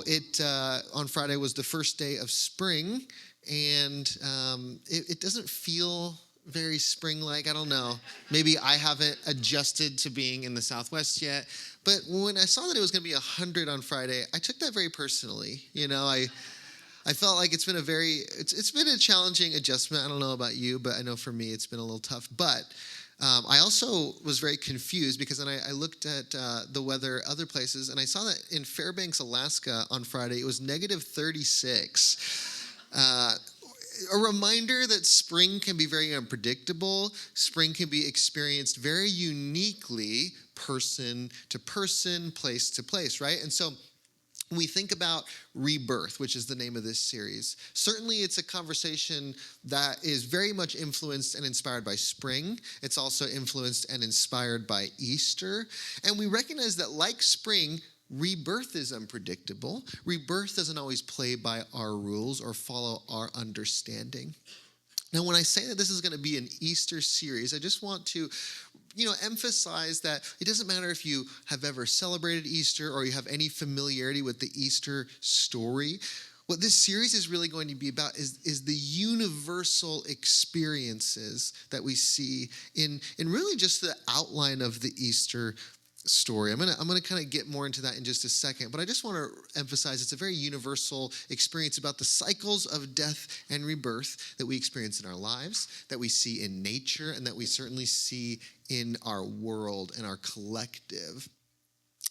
it on Friday was the first day of spring, and it doesn't feel very spring-like. I don't know. Maybe I haven't adjusted to being in the Southwest yet. But when I saw that it was going to be 100 on Friday, I took that very personally. I felt like it's been a challenging adjustment. I don't know about you, but I know for me it's been a little tough. But I also was very confused because then I looked at the weather other places, and I saw that in Fairbanks, Alaska on Friday, it was negative 36. A reminder that spring can be very unpredictable. Spring can be experienced very uniquely, person to person, place to place, right? And so when we think about Rebirth, which is the name of this series, certainly it's a conversation that is very much influenced and inspired by spring. It's also influenced and inspired by Easter. And we recognize that like spring, rebirth is unpredictable. Rebirth doesn't always play by our rules or follow our understanding. Now, when I say that this is going to be an Easter series, I just want to emphasize that it doesn't matter if you have ever celebrated Easter or you have any familiarity with the Easter story. What this series is really going to be about is the universal experiences that we see in really just the outline of the Easter story. I'm gonna kind of get more into that in just a second, but I just want to emphasize it's a very universal experience about the cycles of death and rebirth that we experience in our lives, that we see in nature, and that we certainly see in our world and our collective.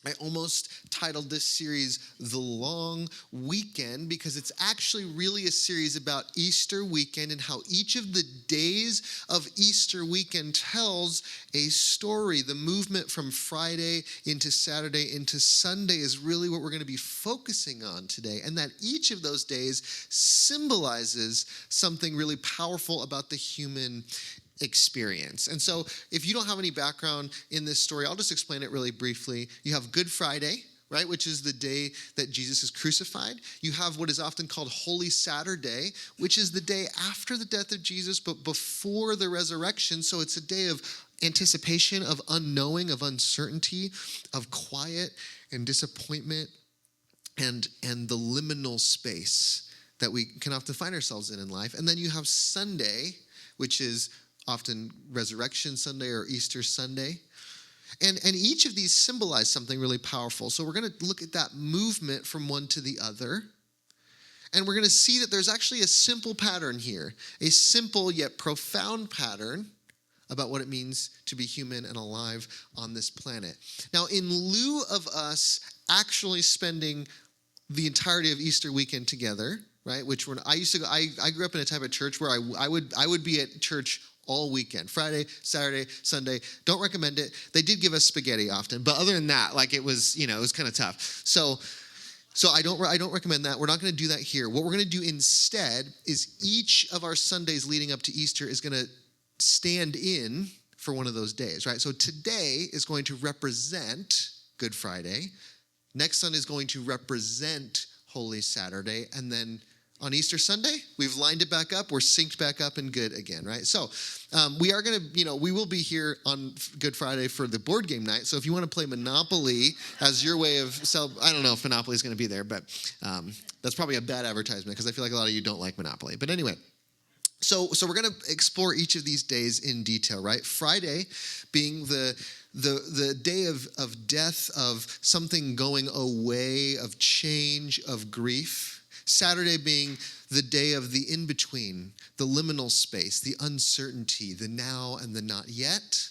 I almost titled this series The Long Weekend because it's actually really a series about Easter weekend and how each of the days of Easter weekend tells a story. The movement from Friday into Saturday into Sunday is really what we're going to be focusing on today, and that each of those days symbolizes something really powerful about the human experience. And so if you don't have any background in this story, I'll just explain it really briefly. You have Good Friday, right, which is the day that Jesus is crucified. You have what is often called Holy Saturday, which is the day after the death of Jesus, but before the resurrection. So it's a day of anticipation, of unknowing, of uncertainty, of quiet and disappointment, and the liminal space that we can often find ourselves in life. And then you have Sunday, which is often Resurrection Sunday or Easter Sunday. And each of these symbolize something really powerful. So we're going to look at that movement from one to the other. And we're going to see that there's actually a simple pattern here, a simple yet profound pattern about what it means to be human and alive on this planet. Now, in lieu of us actually spending the entirety of Easter weekend together, right, which I grew up in a type of church where I would be at church all weekend, Friday, Saturday, Sunday. Don't recommend it. They did give us spaghetti often, but other than that, it was kind of tough. So I don't recommend that. We're not going to do that here. What we're going to do instead is each of our Sundays leading up to Easter is going to stand in for one of those days, right? So today is going to represent Good Friday. Next Sunday is going to represent Holy Saturday, and then on Easter Sunday, we've lined it back up. We're synced back up and good again, right? So we are going to, we will be here on Good Friday for the board game night. So if you want to play Monopoly as your way of I don't know if Monopoly is going to be there, but that's probably a bad advertisement because I feel like a lot of you don't like Monopoly. But anyway, so we're going to explore each of these days in detail, right? Friday being the day of death, of something going away, of change, of grief. Saturday being the day of the in-between, the liminal space, the uncertainty, the now and the not yet.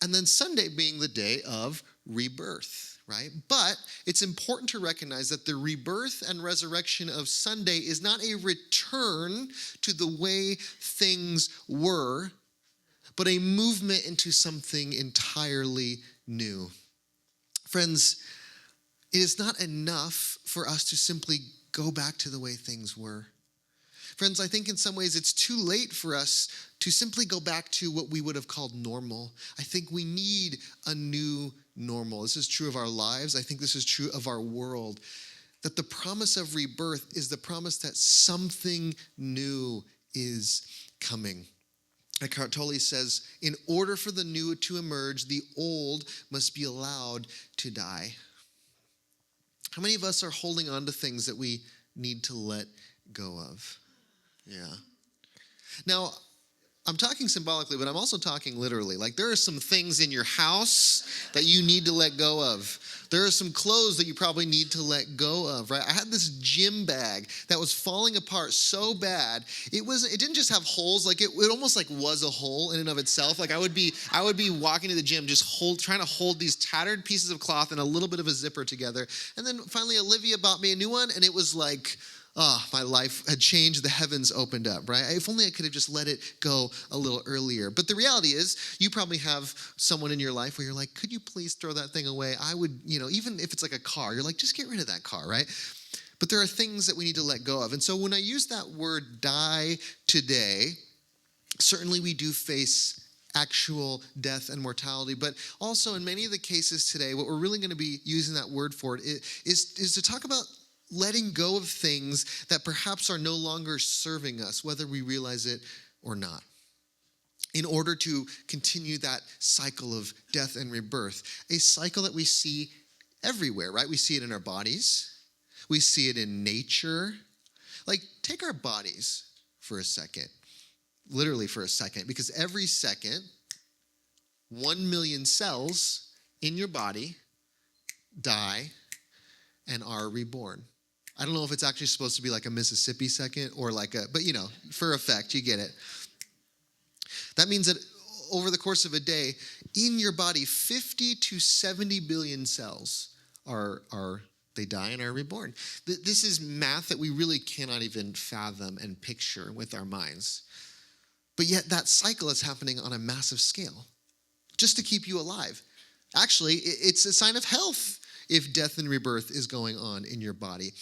And then Sunday being the day of rebirth, right? But it's important to recognize that the rebirth and resurrection of Sunday is not a return to the way things were, but a movement into something entirely new. Friends, it is not enough for us to simply go back to the way things were. Friends, I think in some ways it's too late for us to simply go back to what we would have called normal. I think we need a new normal. This is true of our lives. I think this is true of our world. That the promise of rebirth is the promise that something new is coming. Eckhart Tolle says, in order for the new to emerge, the old must be allowed to die. How many of us are holding on to things that we need to let go of? Yeah. Now, I'm talking symbolically, but I'm also talking literally. Like, there are some things in your house that you need to let go of. There are some clothes that you probably need to let go of, right? I had this gym bag that was falling apart so bad. It didn't just have holes, like it almost like was a hole in and of itself. Like I would be walking to the gym just trying to hold these tattered pieces of cloth and a little bit of a zipper together. And then finally Olivia bought me a new one, and it was like, my life had changed. The heavens opened up, right? If only I could have just let it go a little earlier. But the reality is, you probably have someone in your life where you're like, could you please throw that thing away? I would, even if it's like a car, you're like, just get rid of that car, right? But there are things that we need to let go of. And so when I use that word die today, certainly we do face actual death and mortality. But also in many of the cases today, what we're really going to be using that word for is to talk about letting go of things that perhaps are no longer serving us, whether we realize it or not, in order to continue that cycle of death and rebirth, a cycle that we see everywhere, right? We see it in our bodies. We see it in nature. Like, take our bodies for a second, literally for a second, because every second, 1 million cells in your body die and are reborn. I don't know if it's actually supposed to be like a Mississippi second or but for effect, you get it. That means that over the course of a day, in your body, 50 to 70 billion cells they die and are reborn. This is math that we really cannot even fathom and picture with our minds. But yet that cycle is happening on a massive scale, just to keep you alive. Actually, it's a sign of health if death and rebirth is going on in your body.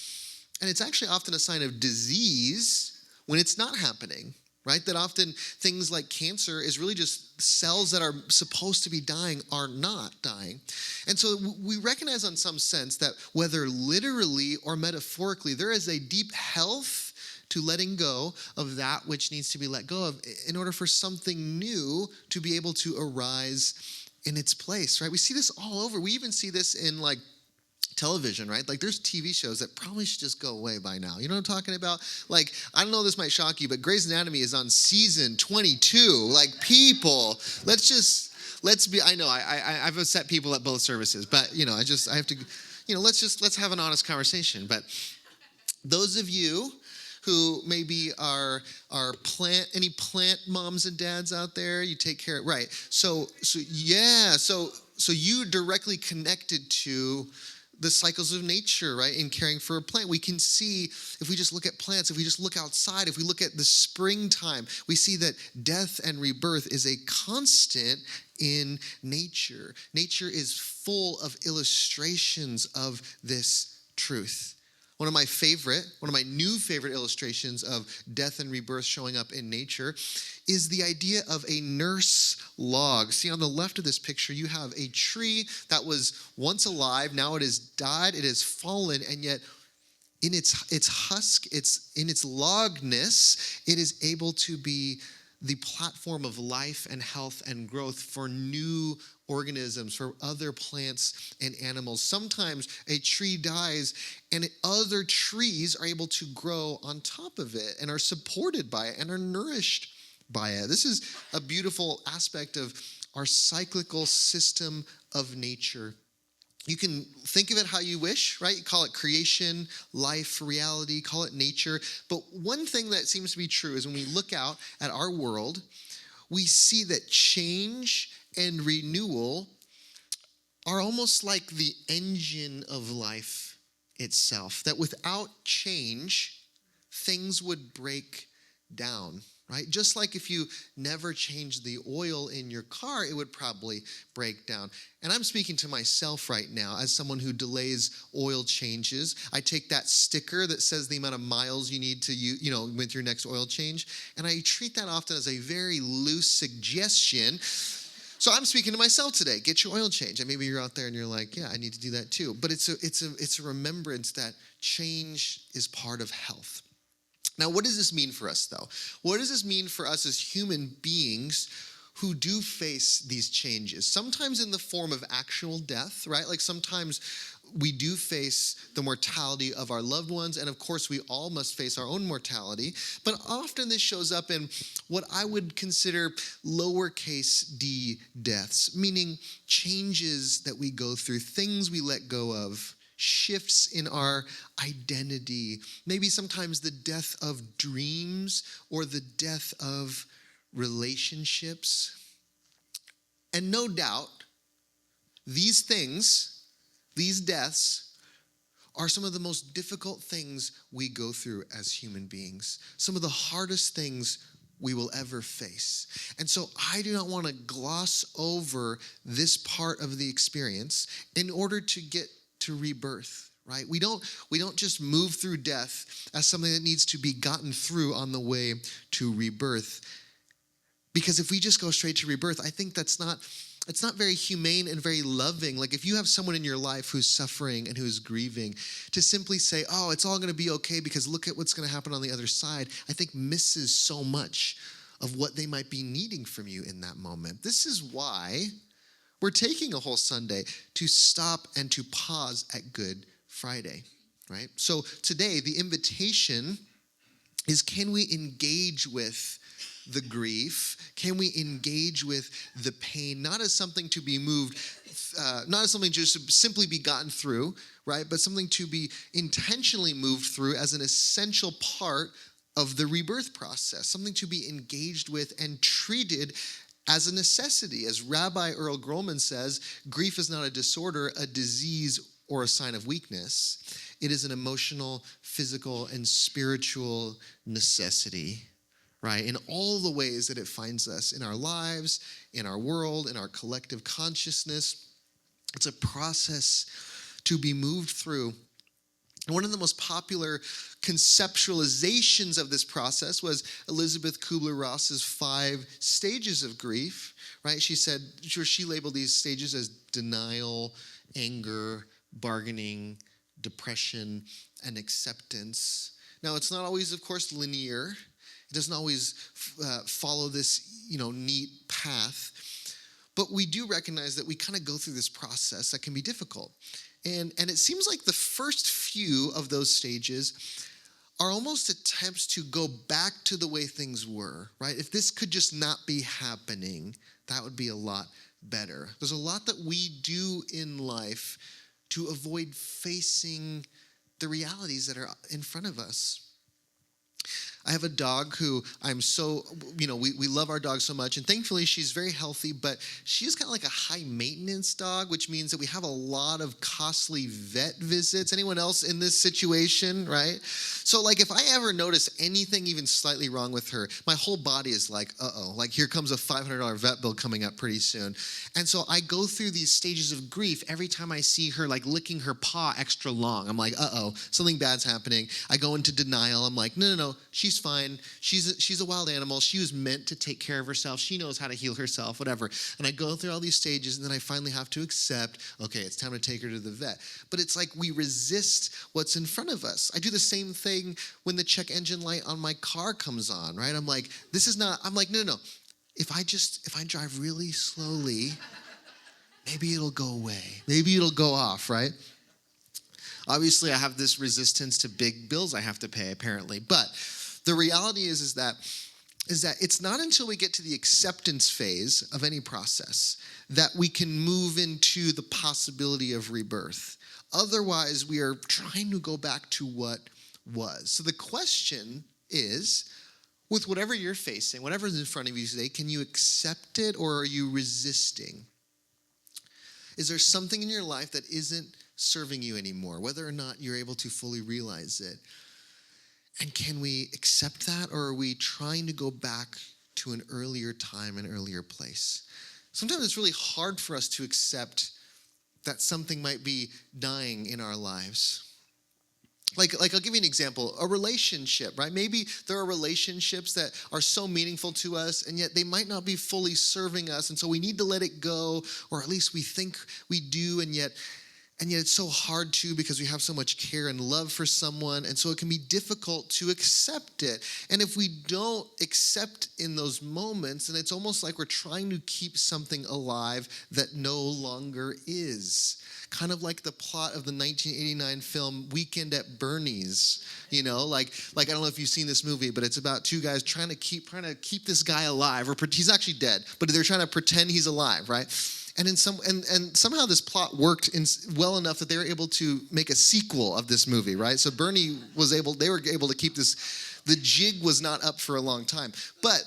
And it's actually often a sign of disease when it's not happening, right? That often things like cancer is really just cells that are supposed to be dying are not dying. And so we recognize in some sense that whether literally or metaphorically, there is a deep health to letting go of that which needs to be let go of in order for something new to be able to arise in its place, right? We see this all over. We even see this in television, right? Like, there's TV shows that probably should just go away by now. You know what I'm talking about? Like, I don't know, this might shock you, but Grey's Anatomy is on season 22. Like, people, I know, I've upset people at both services, but, I have to, let's have an honest conversation. But those of you who maybe are any plant moms and dads out there, you take care of, right? So you directly connected to the cycles of nature, right? In caring for a plant, we can see, if we just look at plants, if we just look outside, if we look at the springtime, we see that death and rebirth is a constant in nature. Nature is full of illustrations of this truth. One of my new favorite illustrations of death and rebirth showing up in nature is the idea of a nurse log. See, on the left of this picture, you have a tree that was once alive. Now it has died, it has fallen, and yet in its husk, in its logness, it is able to be the platform of life and health and growth for new organisms, for other plants and animals. Sometimes a tree dies and other trees are able to grow on top of it and are supported by it and are nourished by it. This is a beautiful aspect of our cyclical system of nature. You can think of it how you wish, right? You call it creation, life, reality, call it nature. But one thing that seems to be true is when we look out at our world, we see that change and renewal are almost like the engine of life itself. That without change, things would break down, right? Just like if you never changed the oil in your car, it would probably break down. And I'm speaking to myself right now as someone who delays oil changes. I take that sticker that says the amount of miles you need to, with your next oil change, and I treat that often as a very loose suggestion. So I'm speaking to myself today. Get your oil change. And maybe you're out there and you're like, yeah, I need to do that too. But it's a remembrance that change is part of health. Now, what does this mean for us, though? What does this mean for us as human beings who do face these changes, sometimes in the form of actual death, right? Like sometimes we do face the mortality of our loved ones, and of course we all must face our own mortality, but often this shows up in what I would consider lowercase d deaths, meaning changes that we go through, things we let go of, shifts in our identity, maybe sometimes the death of dreams or the death of relationships. And no doubt, these things, these deaths, are some of the most difficult things we go through as human beings, some of the hardest things we will ever face. And so I do not want to gloss over this part of the experience in order to get to rebirth, right? We don't just move through death as something that needs to be gotten through on the way to rebirth. Because if we just go straight to rebirth, I think it's not very humane and very loving. Like if you have someone in your life who's suffering and who's grieving, to simply say, oh, it's all going to be okay because look at what's going to happen on the other side, I think misses so much of what they might be needing from you in that moment. This is why we're taking a whole Sunday to stop and to pause at Good Friday, right? So today, the invitation is, can we engage with the grief? Can we engage with the pain, not as something to be moved, not as something just to simply be gotten through, right? But something to be intentionally moved through as an essential part of the rebirth process, something to be engaged with and treated as a necessity. As Rabbi Earl Grollman says, grief is not a disorder, a disease, or a sign of weakness. It is an emotional, physical, and spiritual necessity, right? In all the ways that it finds us in our lives, in our world, in our collective consciousness. It's a process to be moved through. And one of the most popular conceptualizations of this process was Elizabeth Kubler-Ross's 5 stages of grief, right? She labeled these stages as denial, anger, bargaining, depression, and acceptance. Now, it's not always, of course, linear. It doesn't always follow this, neat path. But we do recognize that we kind of go through this process that can be difficult. And it seems like the first few of those stages are almost attempts to go back to the way things were, right? If this could just not be happening, that would be a lot better. There's a lot that we do in life to avoid facing the realities that are in front of us. I have a dog who I'm so, we love our dog so much, and thankfully she's very healthy, but she's kind of like a high maintenance dog, which means that we have a lot of costly vet visits. Anyone else in this situation, right? So like if I ever notice anything even slightly wrong with her, my whole body is like, like here comes a $500 vet bill coming up pretty soon. And so I go through these stages of grief every time I see her like licking her paw extra long. I'm like, something bad's happening. I go into denial. I'm like, no, she's fine. She's a wild animal. She was meant to take care of herself. She knows how to heal herself, whatever. And I go through all these stages, and then I finally have to accept, okay, it's time to take her to the vet. But it's like we resist what's in front of us. I do the same thing when the check engine light on my car comes on, right? I'm like, no. If I drive really slowly, maybe it'll go away. Maybe it'll go off, right? Obviously, I have this resistance to big bills I have to pay, apparently. But the reality is that it's not until we get to the acceptance phase of any process that we can move into the possibility of rebirth. Otherwise, we are trying to go back to what was. So the question is, with whatever you're facing, whatever's in front of you today, can you accept it or are you resisting? Is there something in your life that isn't serving you anymore, whether or not you're able to fully realize it? And can we accept that, or are we trying to go back to an earlier time, an earlier place? Sometimes it's really hard for us to accept that something might be dying in our lives. Like I'll give you an example, a relationship, right? Maybe there are relationships that are so meaningful to us, and yet they might not be fully serving us, and so we need to let it go, or at least we think we do, and yet And yet it's so hard too because we have so much care and love for someone. And so it can be difficult to accept it. And if we don't accept in those moments, then it's almost like we're trying to keep something alive that no longer is. Kind of like the plot of the 1989 film Weekend at Bernie's. You know, like I don't know if you've seen this movie, but it's about two guys trying to keep this guy alive. Or he's actually dead, but they're trying to pretend he's alive, right? And somehow this plot worked well enough that they were able to make a sequel of this movie, right? So they were able to keep this. The jig was not up for a long time. But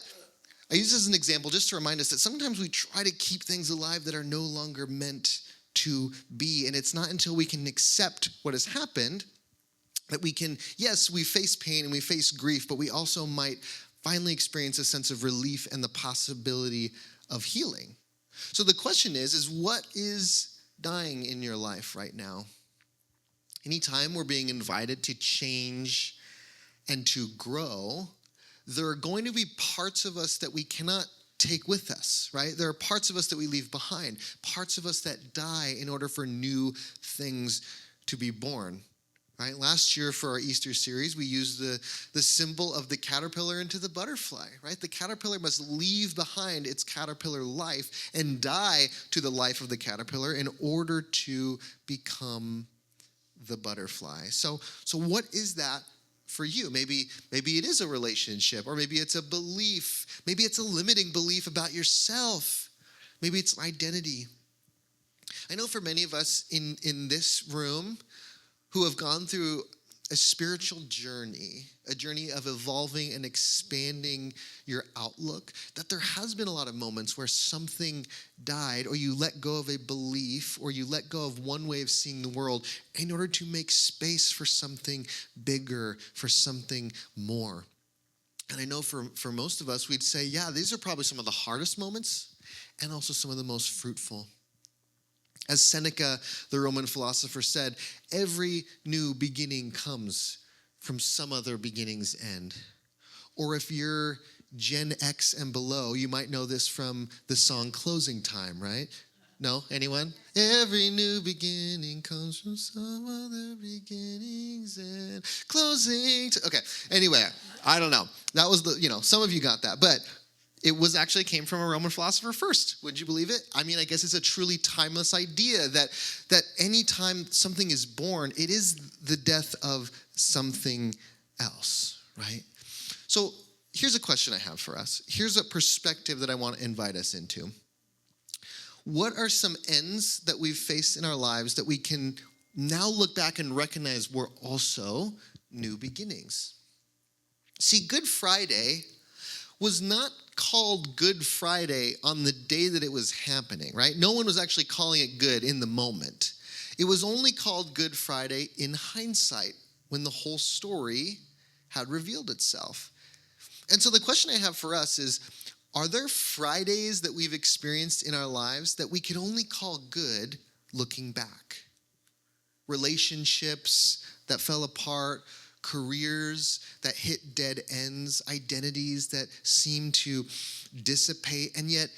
I use this as an example just to remind us that sometimes we try to keep things alive that are no longer meant to be. And it's not until we can accept what has happened that we can, yes, we face pain and we face grief, but we also might finally experience a sense of relief and the possibility of healing. So the question is what is dying in your life right now? Anytime we're being invited to change and to grow, there are going to be parts of us that we cannot take with us, right? There are parts of us that we leave behind, parts of us that die in order for new things to be born. Right? Last year for our Easter series, we used the symbol of the caterpillar into the butterfly, right? The caterpillar must leave behind its caterpillar life and die to the life of the caterpillar in order to become the butterfly. So what is that for you? Maybe it is a relationship, or maybe it's a belief. Maybe it's a limiting belief about yourself. Maybe it's identity. I know for many of us in this room, who have gone through a spiritual journey, a journey of evolving and expanding your outlook, that there has been a lot of moments where something died, or you let go of a belief, or you let go of one way of seeing the world in order to make space for something bigger, for something more. And I know for most of us, we'd say, yeah, these are probably some of the hardest moments and also some of the most fruitful. As Seneca, the Roman philosopher, said, every new beginning comes from some other beginning's end. Or if you're Gen X and below, you might know this from the song Closing Time, right? No? Anyone? Every new beginning comes from some other beginning's end. Closing time. Okay. Anyway, I don't know. That was some of you got that. But it came from a Roman philosopher first. Would you believe it? I mean, I guess it's a truly timeless idea that anytime something is born, it is the death of something else, right? So here's a question I have for us. Here's a perspective that I want to invite us into. What are some ends that we've faced in our lives that we can now look back and recognize were also new beginnings? See, Good Friday was not called Good Friday on the day that it was happening, right? No one was actually calling it good in the moment. It was only called Good Friday in hindsight, when the whole story had revealed itself. And so the question I have for us is, are there Fridays that we've experienced in our lives that we can only call good looking back? Relationships that fell apart, careers that hit dead ends, identities that seem to dissipate, and yet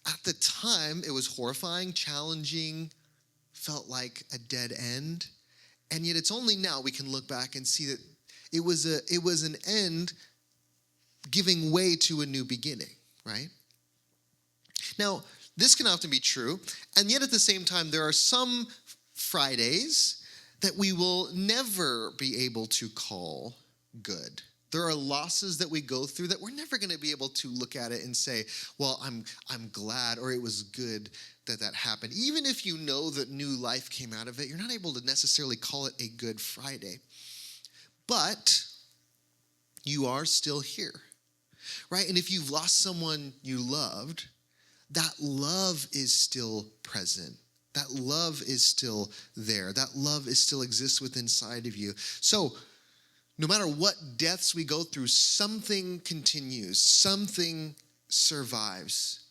at the time it was horrifying, challenging, felt like a dead end, and yet it's only now we can look back and see that it was an end giving way to a new beginning, right? Now, this can often be true, and yet at the same time there are some Fridays that we will never be able to call good. There are losses that we go through that we're never going to be able to look at it and say, well, I'm glad, or it was good that happened. Even if you know that new life came out of it, you're not able to necessarily call it a Good Friday. But you are still here, right? And if you've lost someone you loved, that love is still present. That love is still there. That love is still exists within inside of you. So no matter what deaths we go through, something continues, something survives.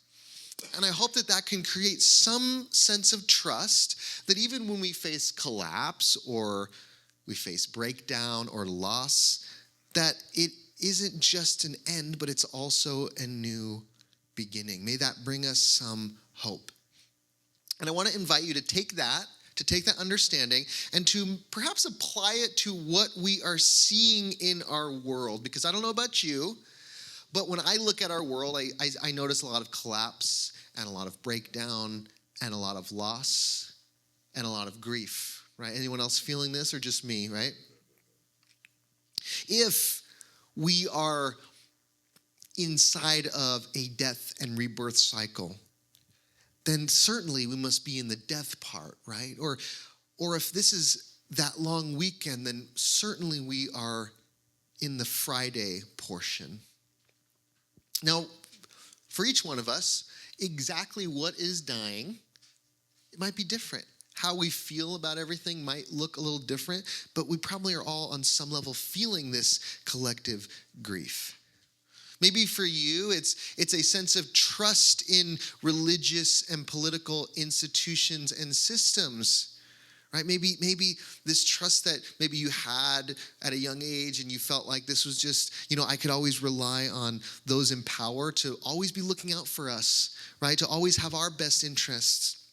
And I hope that can create some sense of trust that even when we face collapse or we face breakdown or loss, that it isn't just an end, but it's also a new beginning. May that bring us some hope. And I want to invite you to take that to take that understanding and to perhaps apply it to what we are seeing in our world. Because I don't know about you, but when I look at our world, I notice a lot of collapse and a lot of breakdown and a lot of loss and a lot of grief, right? Anyone else feeling this or just me, right? If we are inside of a death and rebirth cycle, then certainly we must be in the death part, right? Or if this is that long weekend, then certainly we are in the Friday portion. Now, for each one of us, exactly what is dying, it might be different. How we feel about everything might look a little different, but we probably are all on some level feeling this collective grief. Maybe for you, it's a sense of trust in religious and political institutions and systems, right? Maybe this trust that maybe you had at a young age and you felt like this was just, I could always rely on those in power to always be looking out for us, right? To always have our best interests.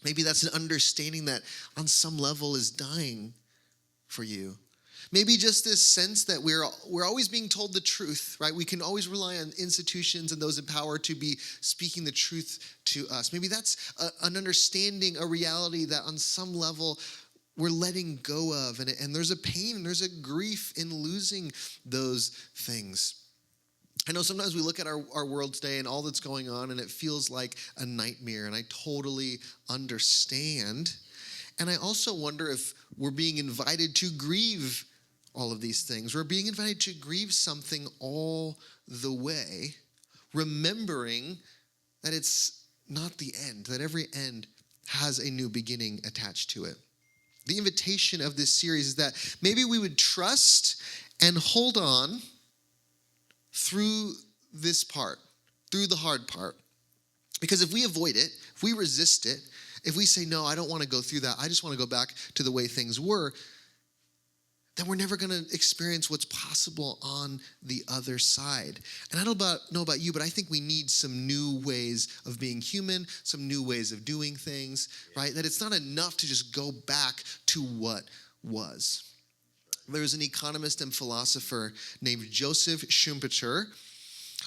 Maybe that's an understanding that on some level is dying for you. Maybe just this sense that we're always being told the truth, right? We can always rely on institutions and those in power to be speaking the truth to us. Maybe that's an understanding, a reality that on some level we're letting go of. And there's a pain and there's a grief in losing those things. I know sometimes we look at our world today and all that's going on and it feels like a nightmare, and I totally understand. And I also wonder if we're being invited to grieve all of these things. We're being invited to grieve something all the way, remembering that it's not the end, that every end has a new beginning attached to it. The invitation of this series is that maybe we would trust and hold on through this part, through the hard part. Because if we avoid it, if we resist it, if we say, no, I don't want to go through that, I just want to go back to the way things were, then we're never going to experience what's possible on the other side. And I don't know about you, but I think we need some new ways of being human, some new ways of doing things, right? That it's not enough to just go back to what was. There's an economist and philosopher named Joseph Schumpeter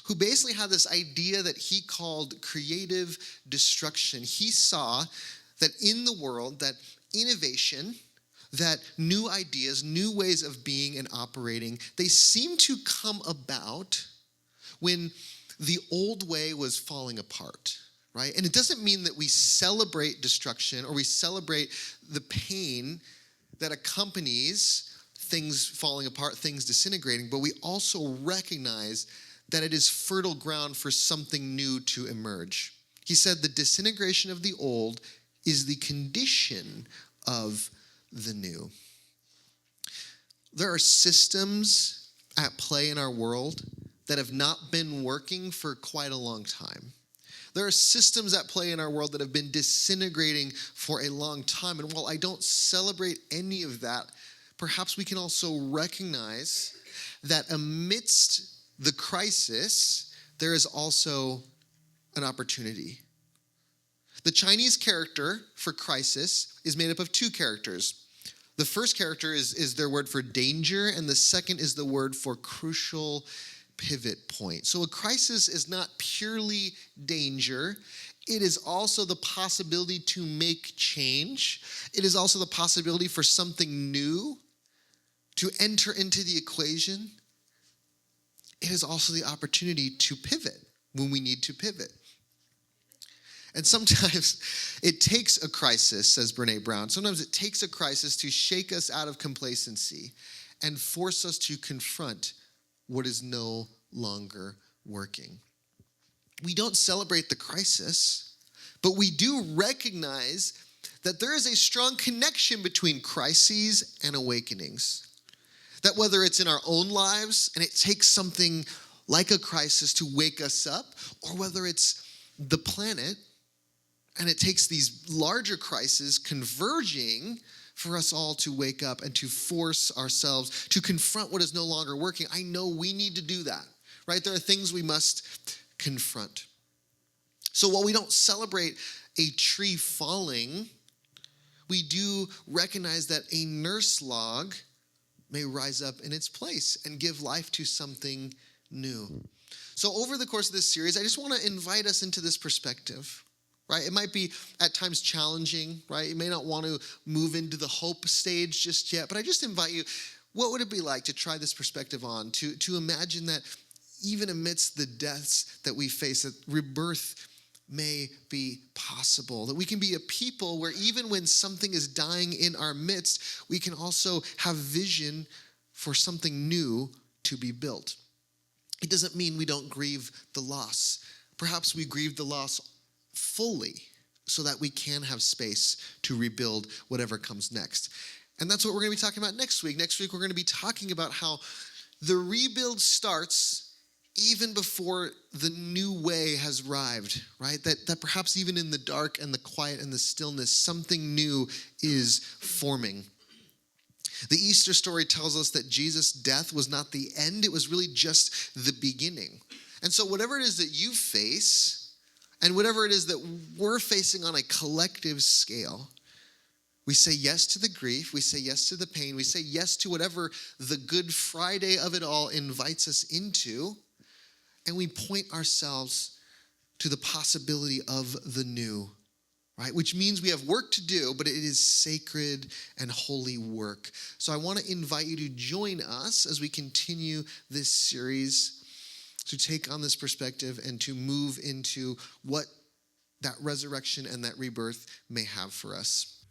who basically had this idea that he called creative destruction. He saw that in the world, that innovation, that new ideas, new ways of being and operating, they seem to come about when the old way was falling apart, right? And it doesn't mean that we celebrate destruction or we celebrate the pain that accompanies things falling apart, things disintegrating, but we also recognize that it is fertile ground for something new to emerge. He said the disintegration of the old is the condition of the new. There are systems at play in our world that have not been working for quite a long time. There are systems at play in our world that have been disintegrating for a long time. And while I don't celebrate any of that, perhaps we can also recognize that amidst the crisis, there is also an opportunity. The Chinese character for crisis is made up of two characters. The first character is their word for danger, and the second is the word for crucial pivot point. So a crisis is not purely danger. It is also the possibility to make change. It is also the possibility for something new to enter into the equation. It is also the opportunity to pivot when we need to pivot. And sometimes it takes a crisis, says Brene Brown, sometimes it takes a crisis to shake us out of complacency and force us to confront what is no longer working. We don't celebrate the crisis, but we do recognize that there is a strong connection between crises and awakenings. That whether it's in our own lives and it takes something like a crisis to wake us up, or whether it's the planet and it takes these larger crises converging for us all to wake up and to force ourselves to confront what is no longer working. I know we need to do that, right? There are things we must confront. So while we don't celebrate a tree falling, we do recognize that a nurse log may rise up in its place and give life to something new. So over the course of this series, I just want to invite us into this perspective, right? It might be at times challenging, right? You may not want to move into the hope stage just yet, but I just invite you, what would it be like to try this perspective on, to imagine that even amidst the deaths that we face, that rebirth may be possible, that we can be a people where even when something is dying in our midst, we can also have vision for something new to be built. It doesn't mean we don't grieve the loss. Perhaps we grieve the loss fully so that we can have space to rebuild whatever comes next. And that's what we're going to be talking about next week. Next week, we're going to be talking about how the rebuild starts even before the new way has arrived, right? That perhaps even in the dark and the quiet and the stillness, something new is forming. The Easter story tells us that Jesus' death was not the end, it was really just the beginning. And so whatever it is that you face, and whatever it is that we're facing on a collective scale, we say yes to the grief, we say yes to the pain, we say yes to whatever the Good Friday of it all invites us into, and we point ourselves to the possibility of the new, right? Which means we have work to do, but it is sacred and holy work. So I want to invite you to join us as we continue this series, to take on this perspective and to move into what that resurrection and that rebirth may have for us.